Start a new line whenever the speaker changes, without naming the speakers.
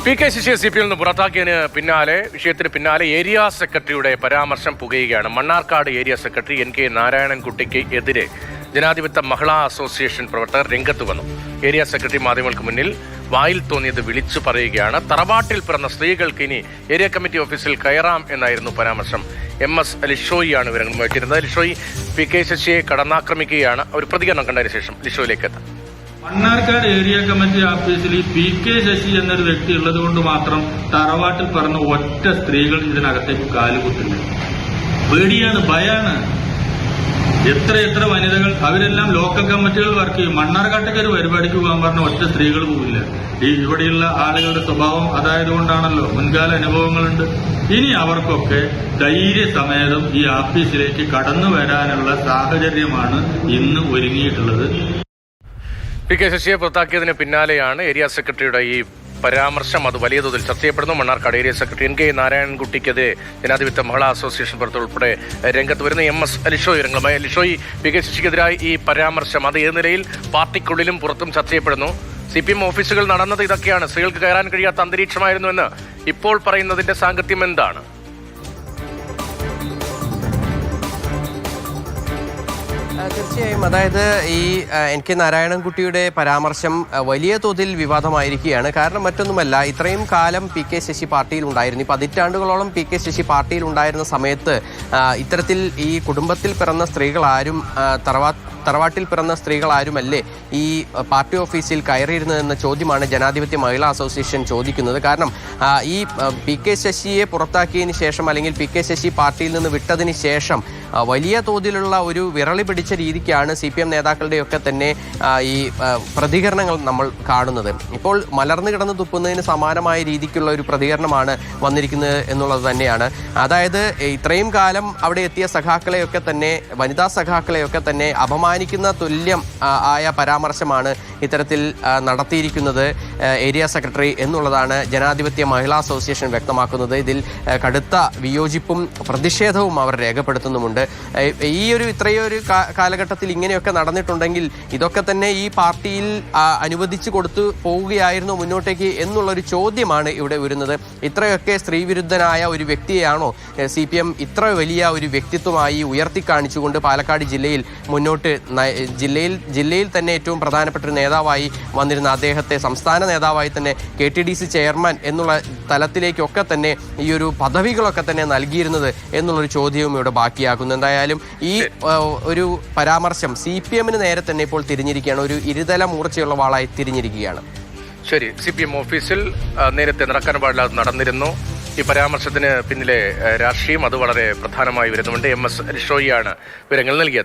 P K. ശശിയെ CPM നിന്ന് പുറത്താക്കിയതിന് വിഷയത്തിന് പിന്നാലെ ഏരിയ സെക്രട്ടറിയുടെ പരാമർശം പുകയുകയാണ്. മണ്ണാർക്കാട് ഏരിയ സെക്രട്ടറി NK നാരായണൻകുട്ടിക്ക് എതിരെ ജനാധിപത്യ മഹിളാ അസോസിയേഷൻ പ്രവർത്തകർ രംഗത്ത് വന്നു. ഏരിയ സെക്രട്ടറി മാധ്യമങ്ങൾക്ക് മുന്നിൽ വായിൽ തോന്നിയത് വിളിച്ചു പറയുകയാണ്. തറവാട്ടിൽ പിറന്ന സ്ത്രീകൾക്ക് ഇനി ഏരിയ കമ്മിറ്റി ഓഫീസിൽ കയറാം എന്നായിരുന്നു പരാമർശം. MS ലിഷോയിയാണ് വിവരങ്ങളുമായി ചേരുന്നത്. ലിഷോയി, പി.കെ. ശശിയെ കടന്നാക്രമിക്കുകയാണ്. ഒരു പ്രതികരണം കണ്ടതിന് ശേഷം ലിഷോയിലേക്ക് എത്താം.
മണ്ണാർക്കാട് ഏരിയ കമ്മിറ്റി ഓഫീസിൽ പി.കെ. ശശി എന്നൊരു വ്യക്തി ഉള്ളത് കൊണ്ട് മാത്രം തറവാട്ടിൽ പറഞ്ഞ ഒറ്റ സ്ത്രീകൾ ഇതിനകത്തേക്ക് കാലുകുത്തില്ല. പേടിയാണ്, ഭയാണ്. എത്ര വനിതകൾ, അവരെല്ലാം ലോക്കൽ കമ്മിറ്റികൾ വർക്ക് ചെയ്യും. മണ്ണാർക്കാട്ടേക്ക് ഒരു പരിപാടിക്ക് പോകാൻ പറഞ്ഞ ഒറ്റ സ്ത്രീകൾ പോവില്ല. ഇവിടെയുള്ള ആളുകളുടെ സ്വഭാവം അതായതുകൊണ്ടാണല്ലോ, മുൻകാല അനുഭവങ്ങളുണ്ട്. ഇനി അവർക്കൊക്കെ ധൈര്യസമേതം ഈ ഓഫീസിലേക്ക് കടന്നു വരാനുള്ള സാഹചര്യമാണ് ഇന്ന് ഒരുങ്ങിയിട്ടുള്ളത്.
പി.കെ. ശശിയെ പുറത്താക്കിയതിന് പിന്നാലെയാണ് ഏരിയ സെക്രട്ടറിയുടെ ഈ പരാമർശം. അത് വലിയ തോതിൽ ചർച്ച ചെയ്യപ്പെടുന്നു. മണ്ണാർക്കാട് ഏരിയ സെക്രട്ടറി NK നാരായണൻകുട്ടിക്കെതിരെ ജനാധിപത്യ മഹിളാ അസോസിയേഷൻ പ്രവർത്തകർ ഉൾപ്പെടെ രംഗത്ത് വരുന്ന MS ലിഷോയി രംഗമായി. ലിഷോയി, പി.കെ. ശശിക്കെതിരായി ഈ പരാമർശം അത് ഏത് നിലയിൽ പാർട്ടിക്കുള്ളിലും പുറത്തും ചർച്ച ചെയ്യപ്പെടുന്നു? CPM ഓഫീസുകൾ നടന്നത് ഇതൊക്കെയാണ്, സ്ത്രീകൾക്ക് കയറാൻ കഴിയാത്ത അന്തരീക്ഷമായിരുന്നുവെന്ന് ഇപ്പോൾ പറയുന്നതിന്റെ സാങ്കത്യം എന്താണ്?
തീർച്ചയായും, അതായത് ഈ NK നാരായണൻകുട്ടിയുടെ പരാമർശം വലിയ തോതിൽ വിവാദമായിരിക്കുകയാണ്. കാരണം മറ്റൊന്നുമല്ല, ഇത്രയും കാലം പി.കെ. ശശി പാർട്ടിയിൽ ഉണ്ടായിരുന്നു. ഈ പതിറ്റാണ്ടുകളോളം പി.കെ. ശശി പാർട്ടിയിൽ ഉണ്ടായിരുന്ന സമയത്ത് ഇത്തരത്തിൽ ഈ കുടുംബത്തിൽ പിറന്ന സ്ത്രീകളാരും തറവാട്ടിൽ പിറന്ന സ്ത്രീകളാരുമല്ലേ ഈ പാർട്ടി ഓഫീസിൽ കയറിയിരുന്നതെന്ന ചോദ്യമാണ് ജനാധിപത്യ മഹിളാ അസോസിയേഷൻ ചോദിക്കുന്നത്. കാരണം ഈ പി.കെ. ശശിയെ പുറത്താക്കിയതിന് ശേഷം, അല്ലെങ്കിൽ പി.കെ. ശശി പാർട്ടിയിൽ നിന്ന് വിട്ടതിന് ശേഷം വലിയ തോതിലുള്ള ഒരു വിരളി പിടിച്ച രീതിക്കാണ് CPM നേതാക്കളുടെയൊക്കെ തന്നെ ഈ പ്രതികരണങ്ങൾ നമ്മൾ കാണുന്നത്. ഇപ്പോൾ മലർന്നു കിടന്ന് തുപ്പുന്നതിന് സമാനമായ രീതിക്കുള്ള ഒരു പ്രതികരണമാണ് വന്നിരിക്കുന്നത് എന്നുള്ളത് തന്നെയാണ്. അതായത് ഇത്രയും കാലം അവിടെ എത്തിയ സഖാക്കളെയൊക്കെ തന്നെ, വനിതാ സഖാക്കളെയൊക്കെ തന്നെ അപമാനിക്കുന്ന തുല്യം ആയ പരാമർശമാണ് ഇത്തരത്തിൽ നടത്തിയിരിക്കുന്നത് ഏരിയ സെക്രട്ടറി എന്നുള്ളതാണ് ജനാധിപത്യ മഹിളാ അസോസിയേഷൻ വ്യക്തമാക്കുന്നത്. ഇതിൽ കടുത്ത വിയോജിപ്പും പ്രതിഷേധവും അവർ രേഖപ്പെടുത്തുന്നുമുണ്ട്. ഈ ഇത്രയൊരു കാലഘട്ടത്തിൽ ഇങ്ങനെയൊക്കെ നടന്നിട്ടുണ്ടെങ്കിൽ ഇതൊക്കെ തന്നെ ഈ പാർട്ടിയിൽ അനുവദിച്ചു കൊടുത്തു പോവുകയായിരുന്നു മുന്നോട്ടേക്ക് എന്നുള്ളൊരു ചോദ്യമാണ് ഇവിടെ വരുന്നത്. ഇത്രയൊക്കെ സ്ത്രീവിരുദ്ധനായ ഒരു വ്യക്തിയെയാണോ CPM ഇത്ര വലിയ ഒരു വ്യക്തിത്വമായി ഉയർത്തിക്കാണിച്ചുകൊണ്ട് പാലക്കാട് ജില്ലയിൽ മുന്നോട്ട് ജില്ലയിൽ തന്നെ ഏറ്റവും പ്രധാനപ്പെട്ട ഒരു നേതാവായി വന്നിരുന്ന അദ്ദേഹത്തെ സംസ്ഥാന നേതാവായി തന്നെ KTDC ചെയർമാൻ എന്നുള്ള തലത്തിലേക്കൊക്കെ തന്നെ ഈ ഒരു പദവികളൊക്കെ തന്നെ നൽകിയിരുന്നത് എന്നുള്ളൊരു ചോദ്യവും ഇവിടെ ബാക്കിയാക്കുന്നു. എന്തായാലും ഈ ഒരു പരാമർശം CPM-ന് നേരെ തന്നെ ഇപ്പോൾ തിരിഞ്ഞിരിക്കുകയാണ്, ഒരു ഇരുതല മൂർച്ചയുള്ള വാളായി തിരിഞ്ഞിരിക്കുകയാണ്.
ശരി, CPM ഓഫീസിൽ നേരത്തെ നടക്കാൻ പാടില്ലാതെ നടന്നിരുന്നു. ഈ പരാമർശത്തിന് പിന്നിലെ രാഷ്ട്രീയം അത് വളരെ പ്രധാനമായി വരുന്നുണ്ട്. MS ലിഷോയിയാണ് വിവരങ്ങൾ നൽകിയത്.